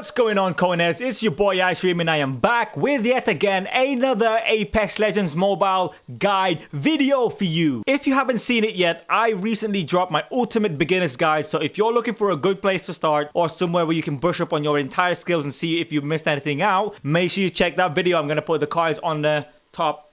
What's going on, Coneheads? It's your boy iStream and I am back with yet again another Apex Legends Mobile guide video for you. If you haven't seen it yet, I recently dropped my ultimate beginner's guide, so if you're looking for a good place to start or somewhere where you can brush up on your entire skills and see if you've missed anything out, make sure you check that video. I'm going to put the cards on the top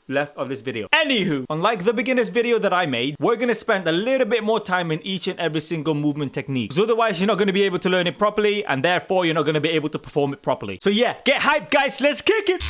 left of this video. Anywho, unlike the beginner's video that I made, we're gonna spend a little bit more time in each and every single movement technique, because otherwise you're not gonna be able to learn it properly, and therefore you're not gonna be able to perform it properly. So yeah, get hyped guys, let's kick it!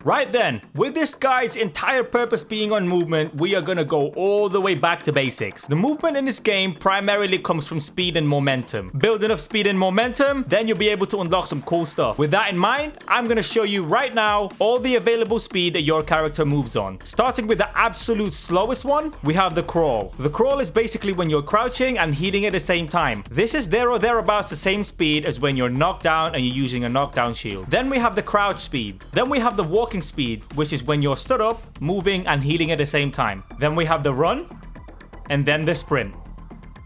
Right then, with this guide's entire purpose being on movement, we are gonna go all the way back to basics. The movement in this game primarily comes from speed and momentum. Build enough speed and momentum, then you'll be able to unlock some cool stuff. With that in mind, I'm gonna show you right now all the available speed that your character moves on. Starting with the absolute slowest one, we have the crawl. The crawl is basically when you're crouching and healing at the same time. This is there or thereabouts the same speed as when you're knocked down and you're using a knockdown shield. Then we have the crouch speed. Then we have the walking speed, which is when you're stood up, moving and healing at the same time. Then we have the run, and then the sprint.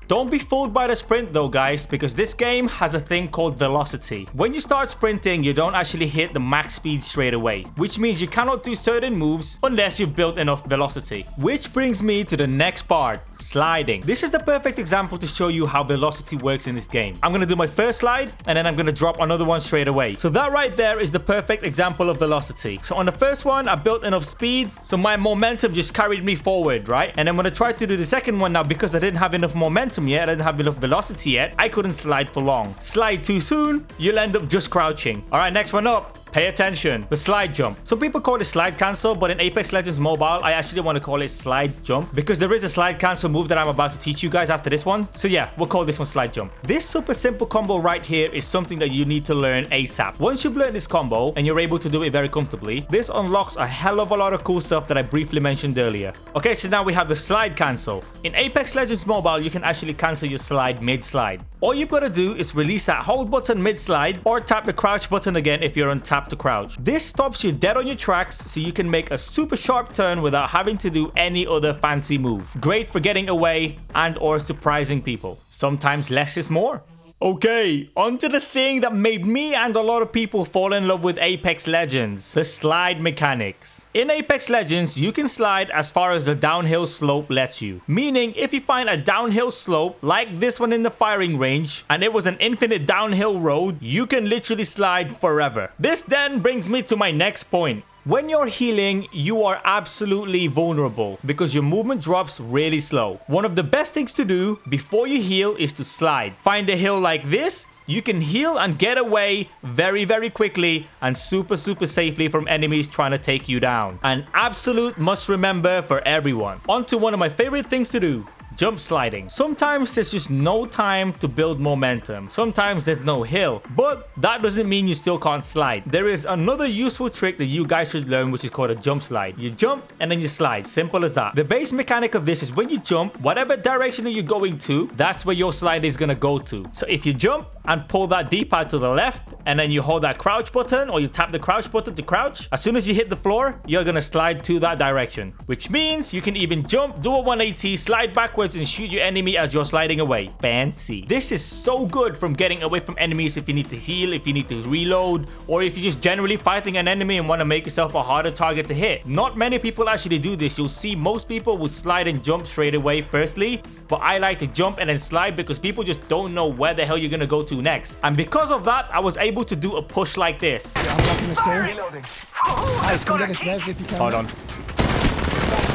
Don't be fooled by the sprint though, guys, because this game has a thing called velocity. When you start sprinting, you don't actually hit the max speed straight away, which means you cannot do certain moves unless you've built enough velocity. Which brings me to the next part, sliding. This is the perfect example to show you how velocity works in this game. I'm gonna do my first slide, and then I'm gonna drop another one straight away. So that right there is the perfect example of velocity. So on the first one, I built enough speed, so my momentum just carried me forward, right? And then when I tried to do the second one now, because I didn't have enough momentum yet, I didn't have enough velocity yet, I couldn't slide for long. Slide too soon, you'll end up just crouching. All right, next one up. Pay attention. The slide jump. Some people call it slide cancel, but in Apex Legends Mobile, I actually want to call it slide jump because there is a slide cancel move that I'm about to teach you guys after this one. So yeah, we'll call this one slide jump. This super simple combo right here is something that you need to learn ASAP. Once you've learned this combo and you're able to do it very comfortably, this unlocks a hell of a lot of cool stuff that I briefly mentioned earlier. Okay, so now we have the slide cancel. In Apex Legends Mobile, you can actually cancel your slide mid-slide. All you've got to do is release that hold button mid-slide or tap the crouch button again if you're on tap to crouch. This stops you dead on your tracks so you can make a super sharp turn without having to do any other fancy move. Great for getting away and or surprising people. Sometimes less is more. Okay, onto the thing that made me and a lot of people fall in love with Apex Legends, the slide mechanics. In Apex Legends, you can slide as far as the downhill slope lets you. Meaning, if you find a downhill slope, like this one in the firing range, and it was an infinite downhill road, you can literally slide forever. This then brings me to my next point. When you're healing, you are absolutely vulnerable because your movement drops really slow. One of the best things to do before you heal is to slide. Find a hill like this. You can heal and get away very, very quickly and super safely from enemies trying to take you down. An absolute must remember for everyone. On to one of my favorite things to do. Jump sliding. Sometimes there's just no time to build momentum. Sometimes there's no hill, but that doesn't mean you still can't slide. There is another useful trick that you guys should learn, which is called a jump slide. You jump and then you slide. Simple as that. The base mechanic of this is when you jump, whatever direction you're going to, that's where your slide is gonna go to. So if you jump and pull that D-pad to the left, and then you hold that crouch button, or you tap the crouch button to crouch, as soon as you hit the floor, you're gonna slide to that direction. Which means you can even jump, do a 180, slide backwards, and shoot your enemy as you're sliding away. Fancy. This is so good from getting away from enemies if you need to heal, if you need to reload, or if you're just generally fighting an enemy and want to make yourself a harder target to hit. Not many people actually do this. You'll see most people will slide and jump straight away firstly, but I like to jump and then slide because people just don't know where the hell you're gonna go to next. And because of that, I was able to do a push like this. Yeah, I'm blocking this door. Reloading. Guys, come get this res if you can. Hold on.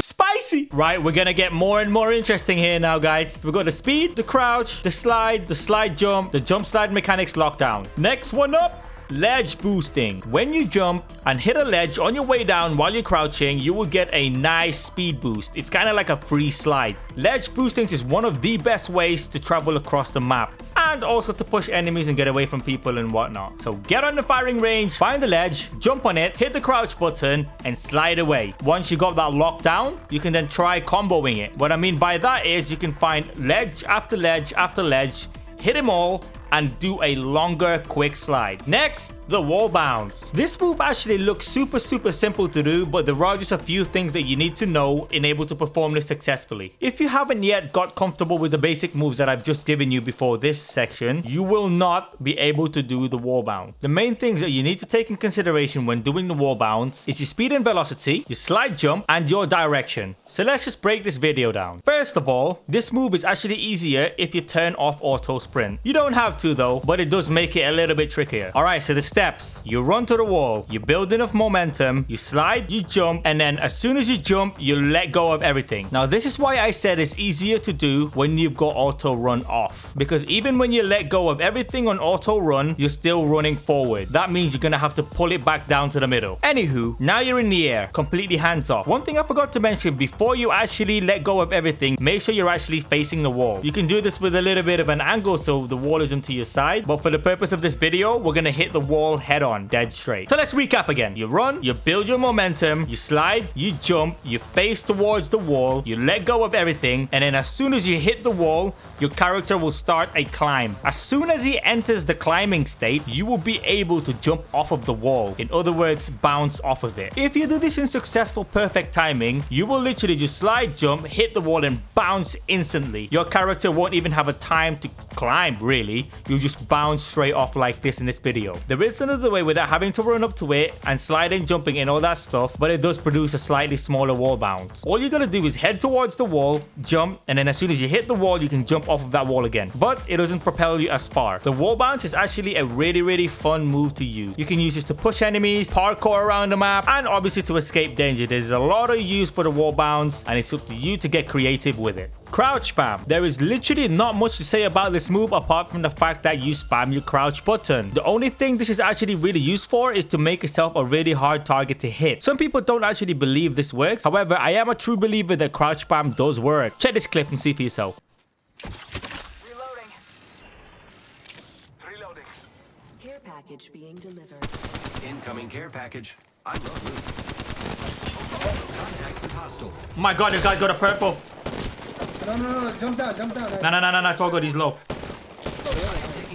Spicy! Right, we're gonna get more and more interesting here now, guys. We've got the speed, the crouch, the slide jump, the jump slide mechanics lockdown. Next one up. Ledge boosting. When you jump and hit a ledge on your way down while you're crouching, you will get a nice speed boost. It's kind of like a free slide. Ledge boosting is one of the best ways to travel across the map and also to push enemies and get away from people and whatnot. So get on the firing range, find the ledge, jump on it, hit the crouch button and slide away. Once you got that locked down, you can then try comboing it. What I mean by that is you can find ledge after ledge after ledge, hit them all, and do a longer quick slide. Next, the wall bounce. This move actually looks super simple to do, but there are just a few things that you need to know in able to perform this successfully. If you haven't yet got comfortable with the basic moves that I've just given you before this section, you will not be able to do the wall bounce. The main things that you need to take in consideration when doing the wall bounce is your speed and velocity, your slide jump, and your direction. So let's just break this video down. First of all, this move is actually easier if you turn off auto sprint. You don't have to though, but it does make it a little bit trickier. Alright, so the steps. You run to the wall, you build enough momentum, you slide, you jump, and then as soon as you jump, you let go of everything. Now this is why I said it's easier to do when you've got auto run off. Because even when you let go of everything on auto run, you're still running forward. That means you're gonna have to pull it back down to the middle. Anywho, now you're in the air, completely hands off. One thing I forgot to mention, before you actually let go of everything, make sure you're actually facing the wall. You can do this with a little bit of an angle so the wall isn't to your side, but for the purpose of this video, we're gonna hit the wall head on, dead straight. So let's recap again. You run, you build your momentum, you slide, you jump, you face towards the wall, you let go of everything, and then as soon as you hit the wall, your character will start a climb. As soon as he enters the climbing state, you will be able to jump off of the wall. In other words, bounce off of it. If you do this in successful perfect timing, you will literally just slide, jump, hit the wall, and bounce instantly. Your character won't even have a time to climb, really. You'll just bounce straight off like this in this video. There is another way without having to run up to it and sliding, jumping, and all that stuff, but it does produce a slightly smaller wall bounce. All you gotta do is head towards the wall, jump, and then as soon as you hit the wall, you can jump off of that wall again. But it doesn't propel you as far. The wall bounce is actually a really fun move to use. You can use this to push enemies, parkour around the map, and obviously to escape danger. There's a lot of use for the wall bounce, and it's up to you to get creative with it. Crouch spam. There is literally not much to say about this move apart from the fact that you spam your crouch button. The only thing this is actually really used for is to make yourself a really hard target to hit. Some people don't actually believe this works. However, I am a true believer that crouch spam does work. Check this clip and see for yourself. Reloading. Care package being delivered. Incoming care package. I love loot. Contact with hostile. Oh my god, this guy's got a purple. No, jump down. No, it's all good, he's low.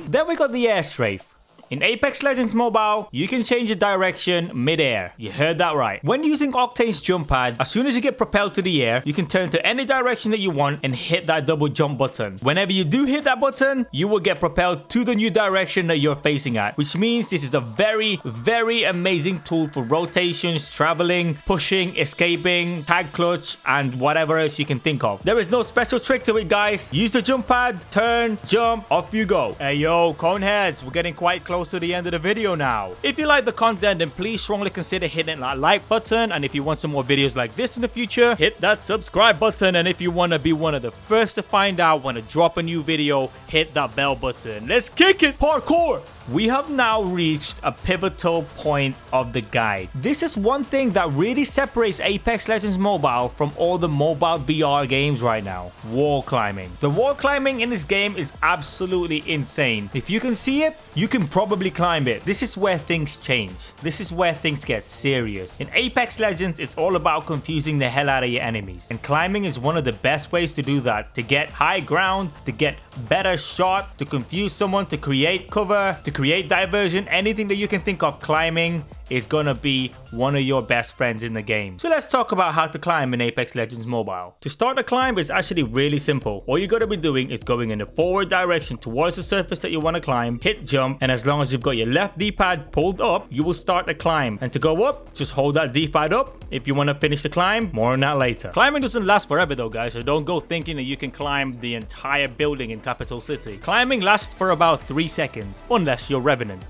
Then we got the air strafe. In Apex Legends Mobile, you can change your direction mid-air. You heard that right. When using Octane's jump pad, as soon as you get propelled to the air, you can turn to any direction that you want and hit that double jump button. Whenever you do hit that button, you will get propelled to the new direction that you're facing at, which means this is a very amazing tool for rotations, traveling, pushing, escaping, tag clutch, and whatever else you can think of. There is no special trick to it, guys. Use the jump pad, turn, jump, off you go. Hey yo, coneheads, we're getting quite close to the end of the video now. If you like the content, then please strongly consider hitting that like button, and if you want some more videos like this in the future, hit that subscribe button, and if you want to be one of the first to find out when I drop a new video, hit that bell button. Let's kick it, parkour! We have now reached a pivotal point of the guide. This is one thing that really separates Apex Legends Mobile from all the mobile VR games right now. Wall climbing. The wall climbing in this game is absolutely insane. If you can see it, you can probably climb it. This is where things change. This is where things get serious. In Apex Legends, it's all about confusing the hell out of your enemies. And climbing is one of the best ways to do that. To get high ground, to get better shot, to confuse someone, to create cover, to create diversion, anything that you can think of. Climbing is gonna be one of your best friends in the game. So let's talk about how to climb in Apex Legends Mobile. To start a climb is actually really simple. All you gotta be doing is going in the forward direction towards the surface that you wanna climb, hit jump, and as long as you've got your left D-pad pulled up, you will start the climb. And to go up, just hold that D-pad up. If you wanna finish the climb, more on that later. Climbing doesn't last forever though, guys, so don't go thinking that you can climb the entire building in Capital City. Climbing lasts for about 3 seconds, unless you're Revenant.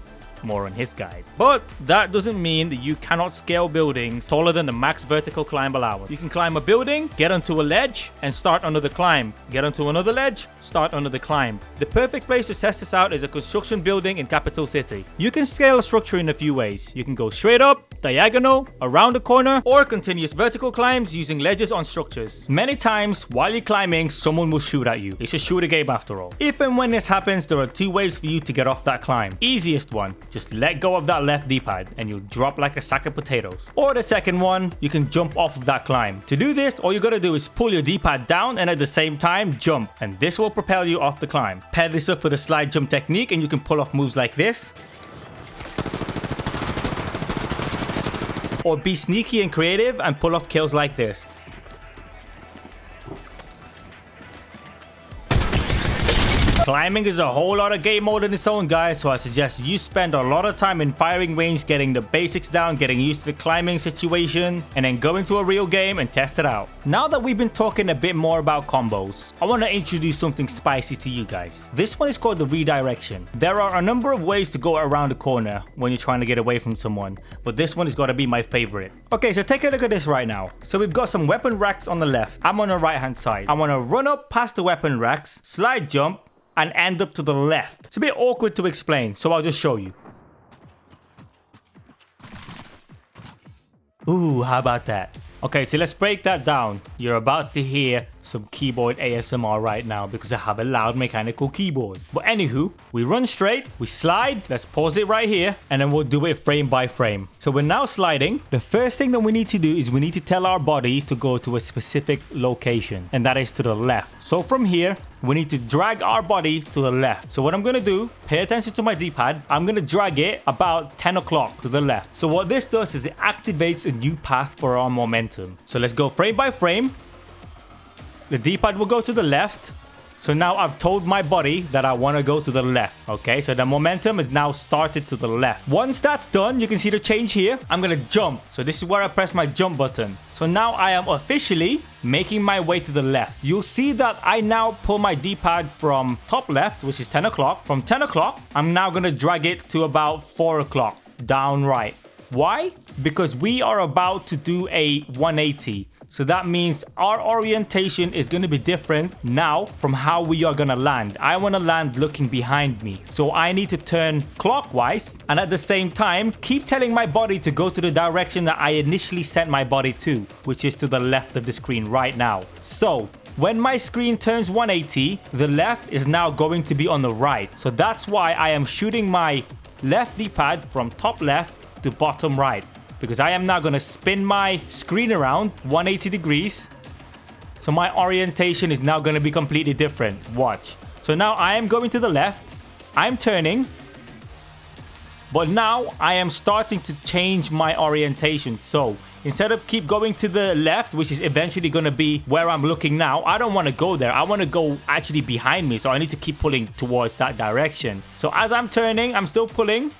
More on his guide. But that doesn't mean that you cannot scale buildings taller than the max vertical climb allowance. You can climb a building, get onto a ledge, and start another climb. Get onto another ledge, start another climb. The perfect place to test this out is a construction building in Capital City. You can scale a structure in a few ways. You can go straight up, diagonal, around a corner, or continuous vertical climbs using ledges on structures. Many times, while you're climbing, someone will shoot at you. It's a shooter game after all. If and when this happens, there are 2 ways for you to get off that climb. Easiest one, just let go of that left D-pad and you'll drop like a sack of potatoes. Or the second one, you can jump off of that climb. To do this, all you gotta do is pull your D-pad down and at the same time jump, and this will propel you off the climb. Pair this up with a slide jump technique and you can pull off moves like this. Or be sneaky and creative and pull off kills like this. Climbing is a whole lot of game mode in its own, guys, so I suggest you spend a lot of time in firing range getting the basics down, getting used to the climbing situation, and then go into a real game and test it out. Now that we've been talking a bit more about combos, I want to introduce something spicy to you guys. This one is called the Redirection. There are a number of ways to go around the corner when you're trying to get away from someone, but this one has got to be my favorite. Okay, so take a look at this right now. So we've got some weapon racks on the left. I'm on the right hand side. I want to run up past the weapon racks, slide jump, and end up to the left. It's a bit awkward to explain, so I'll just show you. Ooh, how about that? Okay, so let's break that down. You're about to hear some keyboard ASMR right now because I have a loud mechanical keyboard. But anywho, we run straight, we slide, let's pause it right here, and then we'll do it frame by frame. So we're now sliding. The first thing that we need to do is we need to tell our body to go to a specific location, and that is to the left. So from here, we need to drag our body to the left. So what I'm gonna do, pay attention to my D-pad, I'm gonna drag it about 10 o'clock to the left. So what this does is it activates a new path for our momentum. So let's go frame by frame. The D-pad will go to the left. So now I've told my body that I want to go to the left. Okay, so the momentum is now started to the left. Once that's done, you can see the change here. I'm going to jump. So this is where I press my jump button. So now I am officially making my way to the left. You'll see that I now pull my D-pad from top left, which is 10 o'clock. From 10 o'clock, I'm now going to drag it to about 4 o'clock, down right. Why? Because we are about to do a 180. So that means our orientation is going to be different now from how we are going to land. I want to land looking behind me. So I need to turn clockwise and at the same time, keep telling my body to go to the direction that I initially sent my body to, which is to the left of the screen right now. So when my screen turns 180, the left is now going to be on the right. So that's why I am shooting my left D-pad from top left to bottom right. Because I am now going to spin my screen around 180 degrees. So my orientation is now going to be completely different. Watch. So now I am going to the left. I'm turning. But now I am starting to change my orientation. So instead of keep going to the left, which is eventually going to be where I'm looking now, I don't want to go there. I want to go actually behind me. So I need to keep pulling towards that direction. So as I'm turning, I'm still pulling.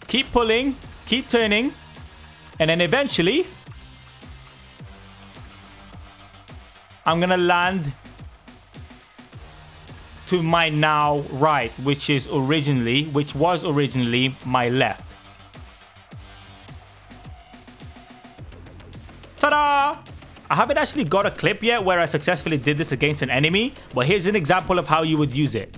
Keep pulling, keep turning, and then eventually, I'm gonna land to my now right, which was originally my left. Ta-da! I haven't actually got a clip yet where I successfully did this against an enemy, but here's an example of how you would use it.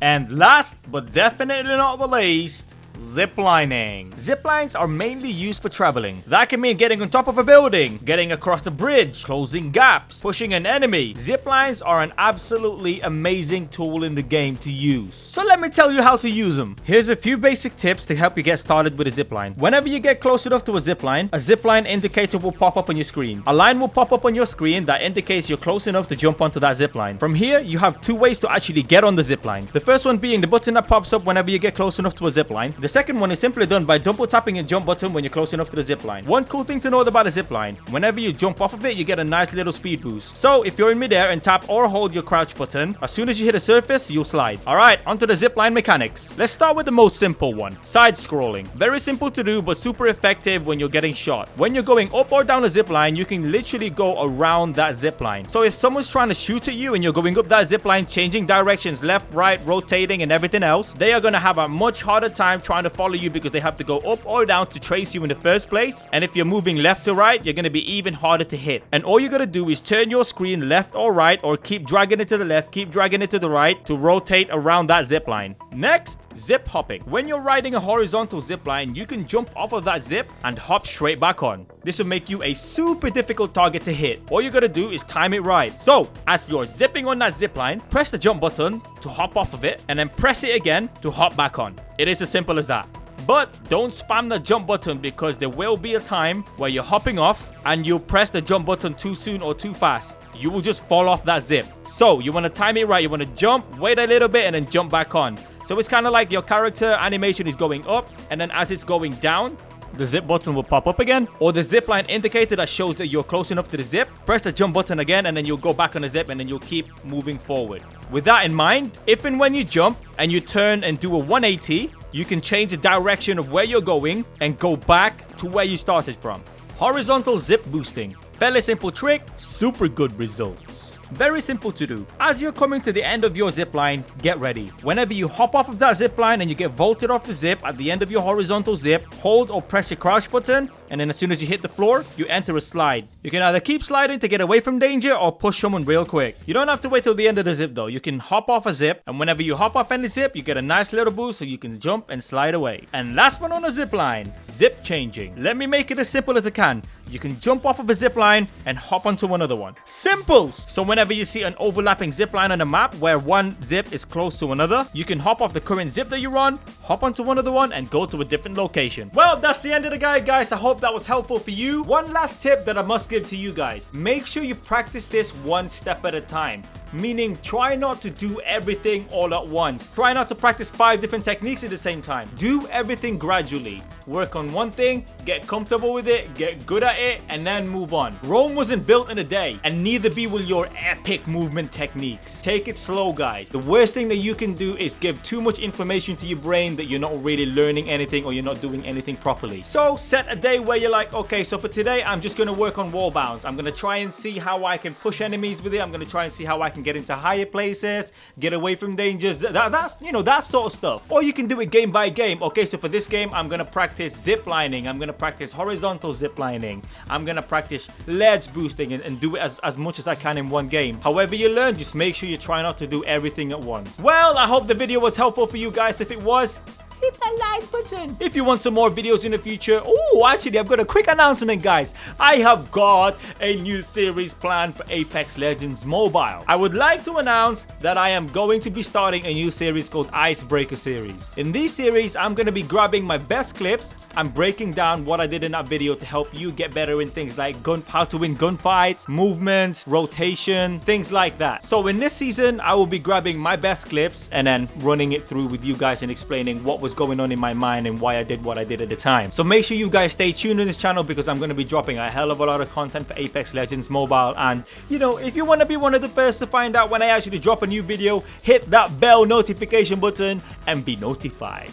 And last but definitely not the least, ziplining. Ziplines are mainly used for traveling. That can mean getting on top of a building, getting across a bridge, closing gaps, pushing an enemy. Ziplines are an absolutely amazing tool in the game to use. So let me tell you how to use them. Here's a few basic tips to help you get started with a zipline. Whenever you get close enough to a zipline indicator will pop up on your screen. A line will pop up on your screen that indicates you're close enough to jump onto that zipline. From here, you have two ways to actually get on the zipline. The first one being the button that pops up whenever you get close enough to a zipline. The second one is simply done by double tapping a jump button when you're close enough to the zipline. One cool thing to note about a zipline, whenever you jump off of it, you get a nice little speed boost. So if you're in midair and tap or hold your crouch button, as soon as you hit a surface, you'll slide. Alright, onto the zipline mechanics. Let's start with the most simple one, side scrolling. Very simple to do, but super effective when you're getting shot. When you're going up or down a zipline, you can literally go around that zipline. So if someone's trying to shoot at you and you're going up that zipline, changing directions, left, right, rotating, and everything else, they are going to have a much harder time trying trying to follow you because they have to go up or down to trace you in the first place. And if you're moving left to right, you're going to be even harder to hit. And all you got to do is turn your screen left or right, or keep dragging it to the left, keep dragging it to the right to rotate around that zip line. Next, zip hopping. When you're riding a horizontal zip line, you can jump off of that zip and hop straight back on. This will make you a super difficult target to hit. All you gotta do is time it right. So, as you're zipping on that zip line, press the jump button to hop off of it, and then press it again to hop back on. It is as simple as that. But don't spam the jump button, because there will be a time where you're hopping off and you press the jump button too soon or too fast. You will just fall off that zip. So you want to time it right. You want to jump, wait a little bit, and then jump back on. So it's kind of like your character animation is going up, and then as it's going down, the zip button will pop up again, or the zip line indicator that shows that you're close enough to the zip. Press the jump button again, and then you'll go back on the zip, and then you'll keep moving forward. With that in mind, if and when you jump and you turn and do a 180, you can change the direction of where you're going and go back to where you started from. Horizontal zip boosting. Fairly simple trick, super good results. Very simple to do. As you're coming to the end of your zip line, get ready. Whenever you hop off of that zip line and you get vaulted off the zip at the end of your horizontal zip, hold or press your crouch button, and then as soon as you hit the floor, you enter a slide. You can either keep sliding to get away from danger or push someone real quick. You don't have to wait till the end of the zip though. You can hop off a zip, and whenever you hop off any zip, you get a nice little boost so you can jump and slide away. And last one on a zip line, zip changing. Let me make it as simple as I can. You can jump off of a zip line and hop onto another one. Simple! So whenever you see an overlapping zip line on the map where one zip is close to another, you can hop off the current zip that you're on, hop onto another one, and go to a different location. Well, that's the end of the guide, guys. I hope that was helpful for you. One last tip that I must give to you guys. Make sure you practice this one step at a time. Meaning, try not to do everything all at once. Try not to practice 5 different techniques at the same time. Do everything gradually. Work on one thing, get comfortable with it, get good at it, and then move on. Rome wasn't built in a day, and neither be will your epic movement techniques. Take it slow, guys. The worst thing that you can do is give too much information to your brain that you're not really learning anything or you're not doing anything properly. So set a day where you're like, okay, so for today, I'm just gonna work on wall bounce. I'm gonna try and see how I can push enemies with it. I'm gonna try and see how I can get into higher places, get away from dangers. That's, you know, that sort of stuff. Or you can do it game by game. Okay, so for this game, I'm gonna practice zip lining. I'm gonna practice horizontal zip lining. I'm gonna practice ledge boosting and do it as much as I can in one game. However you learn, just make sure you try not to do everything at once. Well, I hope the video was helpful for you guys. If it was, hit the like button. If you want some more videos in the future, actually, I've got a quick announcement, guys. I have got a new series planned for Apex Legends Mobile. I would like to announce that I am going to be starting a new series called Icebreaker Series. In this series, I'm going to be grabbing my best clips and breaking down what I did in that video to help you get better in things like how to win gunfights, movements, rotation, things like that. So in this season, I will be grabbing my best clips and then running it through with you guys and explaining what was going on in my mind and why I did what I did at the time. So make sure you guys stay tuned in this channel, because I'm going to be dropping a hell of a lot of content for Apex Legends Mobile. And you know, if you want to be one of the first to find out when I actually drop a new video, hit that bell notification button and be notified.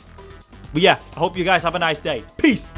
But yeah, I hope you guys have a nice day. Peace.